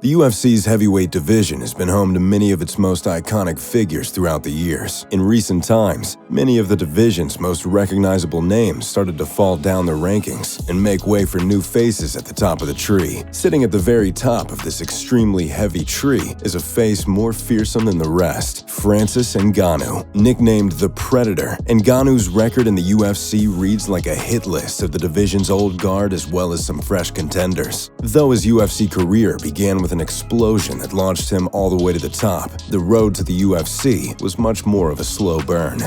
The UFC's heavyweight division has been home to many of its most iconic figures throughout the years. In recent times, many of the division's most recognizable names started to fall down the rankings and make way for new faces at the top of the tree. Sitting at the very top of this extremely heavy tree is a face more fearsome than the rest: Francis Ngannou. Nicknamed the Predator, Ngannou's record in the UFC reads like a hit list of the division's old guard as well as some fresh contenders. Though his UFC career began with an explosion that launched him all the way to the top, the road to the UFC was much more of a slow burn.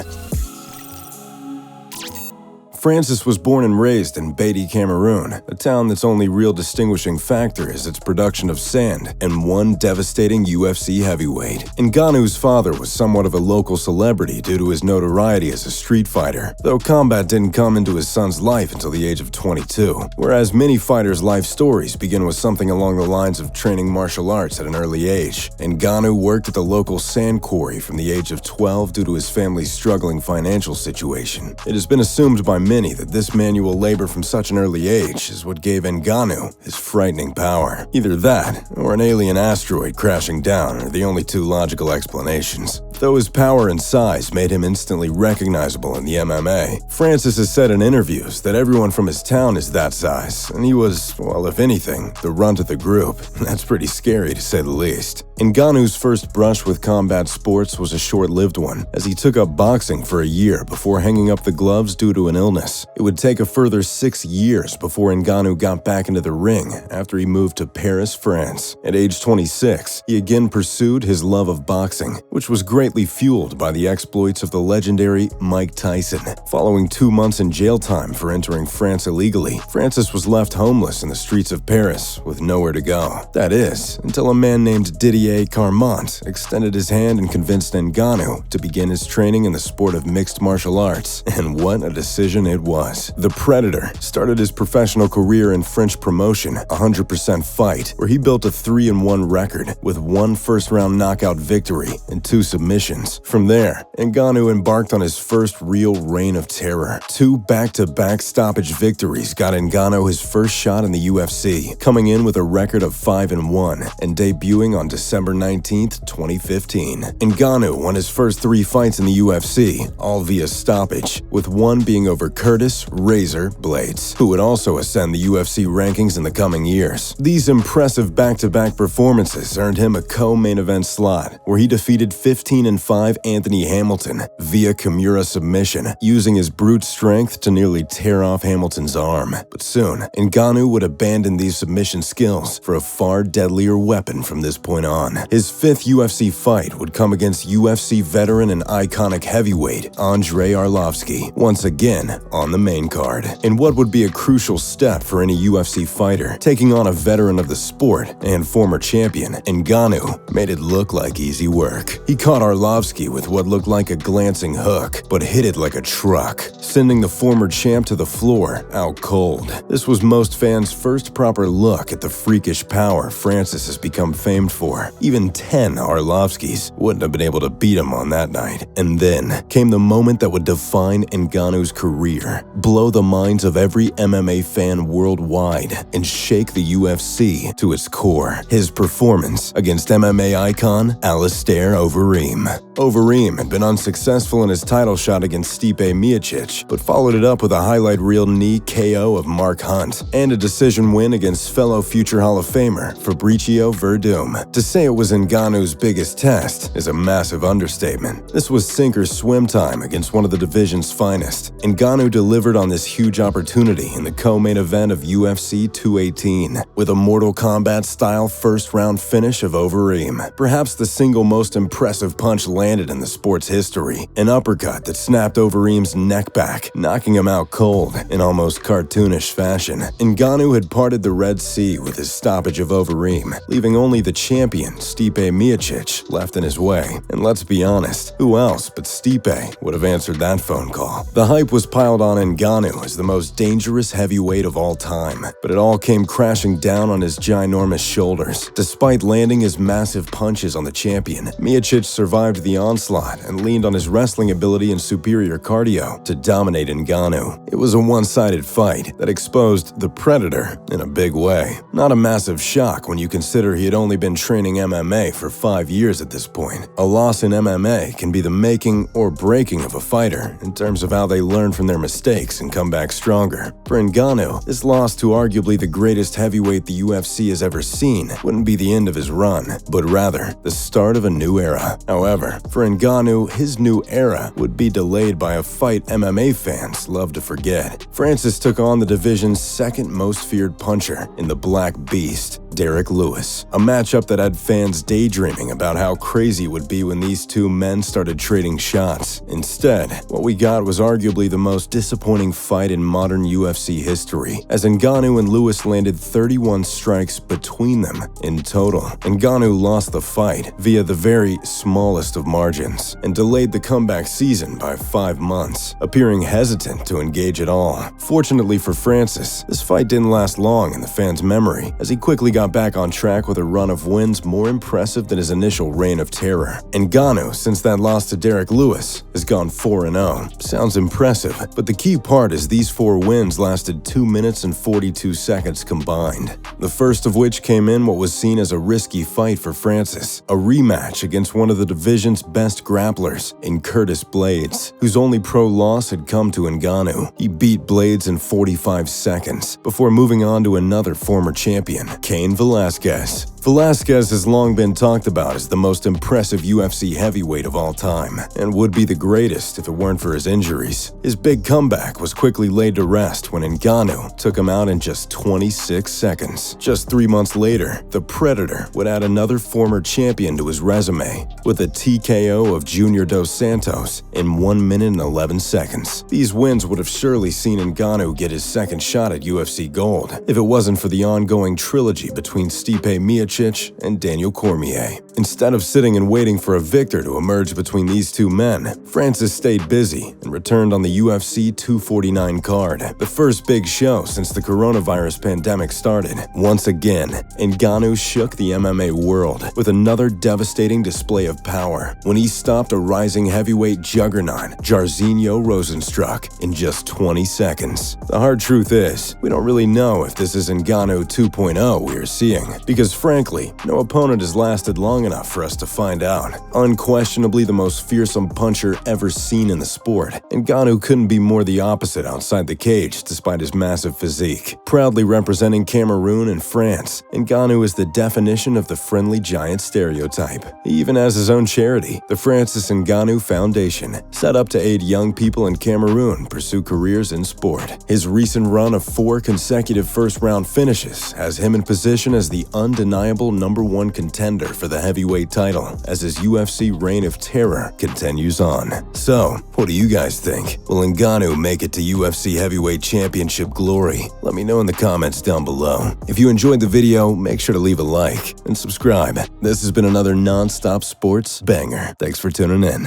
Francis was born and raised in Beatty, Cameroon, a town that's only real distinguishing factor is its production of sand and one devastating UFC heavyweight. Ngannou's father was somewhat of a local celebrity due to his notoriety as a street fighter, though combat didn't come into his son's life until the age of 22. Whereas many fighters' life stories begin with something along the lines of training martial arts at an early age, Ngannou worked at the local sand quarry from the age of 12 due to his family's struggling financial situation. It has been assumed by many that this manual labor from such an early age is what gave Ngannou his frightening power. Either that, or an alien asteroid crashing down are the only two logical explanations. Though his power and size made him instantly recognizable in the MMA, Francis has said in interviews that everyone from his town is that size, and he was, well, if anything, the runt of the group. That's pretty scary to say the least. Ngannou's first brush with combat sports was a short-lived one, as he took up boxing for a year before hanging up the gloves due to an illness. It would take a further 6 years before Ngannou got back into the ring after he moved to Paris, France. At age 26, he again pursued his love of boxing, which was greatly fueled by the exploits of the legendary Mike Tyson. Following 2 months in jail time for entering France illegally, Francis was left homeless in the streets of Paris with nowhere to go. That is, until a man named Didier Carmont extended his hand and convinced Ngannou to begin his training in the sport of mixed martial arts. And what a decision it was. The Predator started his professional career in French promotion 100% Fight, where he built a 3-1 record with 1 first-round knockout victory and 2 submissions. From there, Ngannou embarked on his first real reign of terror. 2 back-to-back stoppage victories got Ngannou his first shot in the UFC, coming in with a record of 5-1 and debuting on December 19, 2015. Ngannou won his first 3 fights in the UFC, all via stoppage, with one being over Curtis "Razor" Blades, who would also ascend the UFC rankings in the coming years. These impressive back-to-back performances earned him a co-main event slot, where he defeated 15-5 Anthony Hamilton via Kimura submission, using his brute strength to nearly tear off Hamilton's arm. But soon, Ngannou would abandon these submission skills for a far deadlier weapon from this point on. His 5th UFC fight would come against UFC veteran and iconic heavyweight Andrei Arlovski, once again on the main card. In what would be a crucial step for any UFC fighter, taking on a veteran of the sport and former champion, Ngannou made it look like easy work. He caught Arlovski with what looked like a glancing hook, but hit it like a truck, sending the former champ to the floor out cold. This was most fans' first proper look at the freakish power Francis has become famed for. Even 10 Arlovskis wouldn't have been able to beat him on that night. And then came the moment that would define Ngannou's career, blow the minds of every MMA fan worldwide, and shake the UFC to its core. His performance against MMA icon Alistair Overeem. Overeem had been unsuccessful in his title shot against Stipe Miocic, but followed it up with a highlight reel knee KO of Mark Hunt and a decision win against fellow future Hall of Famer Fabricio Verdum. To say it was Ngannou's biggest test is a massive understatement. This was sink or swim time against one of the division's finest. Ngannou delivered on this huge opportunity in the co-main event of UFC 218 with a Mortal Kombat-style first-round finish of Overeem. Perhaps the single most impressive punch landed in the sport's history, an uppercut that snapped Overeem's neck back, knocking him out cold in almost cartoonish fashion. Ngannou had parted the Red Sea with his stoppage of Overeem, leaving only the champion, Stipe Miocic, left in his way. And let's be honest, who else but Stipe would have answered that phone call? The hype was piled on Ngannou as the most dangerous heavyweight of all time, but it all came crashing down on his ginormous shoulders. Despite landing his massive punches on the champion, Miocic survived survived the onslaught and leaned on his wrestling ability and superior cardio to dominate Ngannou. It was a one-sided fight that exposed the Predator in a big way. Not a massive shock when you consider he had only been training MMA for 5 years at this point. A loss in MMA can be the making or breaking of a fighter in terms of how they learn from their mistakes and come back stronger. For Ngannou, this loss to arguably the greatest heavyweight the UFC has ever seen wouldn't be the end of his run, but rather the start of a new era. However, for Ngannou, his new era would be delayed by a fight MMA fans love to forget. Francis took on the division's second most feared puncher in the Black Beast, Derrick Lewis, a matchup that had fans daydreaming about how crazy it would be when these two men started trading shots. Instead, what we got was arguably the most disappointing fight in modern UFC history, as Ngannou and Lewis landed 31 strikes between them in total. Ngannou lost the fight via the very smallest of margins and delayed the comeback season by 5 months, appearing hesitant to engage at all. Fortunately for Francis, this fight didn't last long in the fans' memory, as he quickly got back on track with a run of wins more impressive than his initial reign of terror. Ngannou, since that loss to Derrick Lewis, has gone 4-0. Sounds impressive, but the key part is these 4 wins lasted 2 minutes and 42 seconds combined. The first of which came in what was seen as a risky fight for Francis, a rematch against one of the division's best grapplers in Curtis Blaydes, whose only pro loss had come to Ngannou. He beat Blaydes in 45 seconds before moving on to another former champion, Cain Velasquez. Velasquez has long been talked about as the most impressive UFC heavyweight of all time, and would be the greatest if it weren't for his injuries. His big comeback was quickly laid to rest when Ngannou took him out in just 26 seconds. Just 3 months later, the Predator would add another former champion to his resume, with a TKO of Junior Dos Santos in 1 minute and 11 seconds. These wins would have surely seen Ngannou get his second shot at UFC gold, if it wasn't for the ongoing trilogy between Stipe Miocic and Daniel Cormier. Instead of sitting and waiting for a victor to emerge between these two men, Francis stayed busy and returned on the UFC 249 card, the first big show since the coronavirus pandemic started. Once again, Ngannou shook the MMA world with another devastating display of power when he stopped a rising heavyweight juggernaut, Jairzinho Rozenstruik, in just 20 seconds. The hard truth is, we don't really know if this is Ngannou 2.0 we are seeing, because frankly, no opponent has lasted long enough for us to find out. Unquestionably the most fearsome puncher ever seen in the sport, Ngannou couldn't be more the opposite outside the cage despite his massive physique. Proudly representing Cameroon and France, Ngannou is the definition of the friendly giant stereotype. He even has his own charity, the Francis Ngannou Foundation, set up to aid young people in Cameroon pursue careers in sport. His recent run of 4 consecutive first-round finishes has him in position as the undeniable #1 contender for the heavyweight title as his UFC reign of terror continues on. So, what do you guys think? Will Ngannou make it to UFC heavyweight championship glory? Let me know in the comments down below. If you enjoyed the video, make sure to leave a like and subscribe. This has been another Nonstop Sports banger. Thanks for tuning in.